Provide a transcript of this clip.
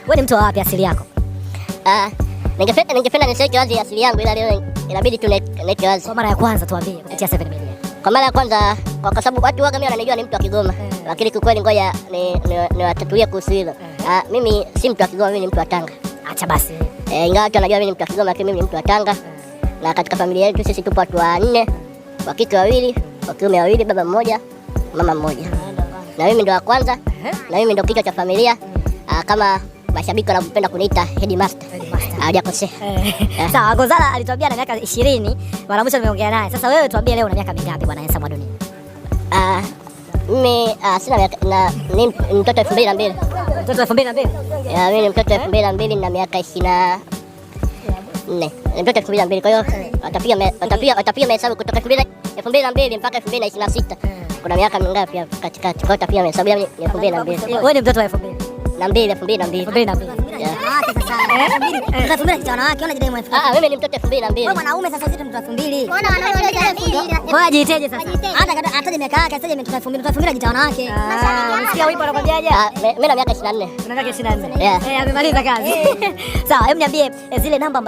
Wewe ni mtu wa wapi asili yako? Ningependa niseme wazi asili yangu, ila leo inabidi tu niweke wazi. Kwa mara ya kwanza tuambie kupitia 7 Media. Kwa mara ya kwanza kwa sababu watu waga mimi wananijua ni mtu wa Kigoma. Lakini kwa kweli ngoja niwatatulie kuhusu hilo. Mimi si mtu wa Kigoma, mimi ni mtu wa Tanga. Acha basi. Ingawa watu wanajua mimi ni mtu wa Kigoma, lakini mimi ni mtu wa Tanga. Na katika familia yetu sisi tupo watu 4, wa kike 2, wa kiume 2, baba mmoja, mama mmoja. Na mimi ndo wa kwanza, na mimi ndo kichwa cha familia. Kama mashabiki wanapenda kuniita headmaster. Hajakosea. Sawa, Gonzala alituambia ana miaka 20, mara mwisho nimeongea naye. Sasa wewe tuambie leo una miaka mingapi bwana Hensa Mwaduni? Mimi sina miaka, ni mtoto 2002. Mtoto 2002? Mimi ni mtoto 2002 na miaka 24. Ni mtoto 2002, kwa hiyo watapiga mahesabu kutoka 2002 mpaka 2026. Kuna miaka mingapi hapo katikati? Kwa hiyo watapiga mahesabu ya 2002. Wewe ni mtoto wa 2000? 2002. Mimi ni mtoto 2002. Wewe mwanaume sasa sisi mtoto 2000. Mbona wanaume ndio 2000? Wewe ajiteje sasa? Hata ataje miaka yake, ataje mtoto 2000. Mtoto 2000 ajita wanawake. Unasikia wimbo anakwambiaje? Mimi na miaka 24. Una miaka 24. Amemaliza kazi. Sawa, hebu niambie zile namba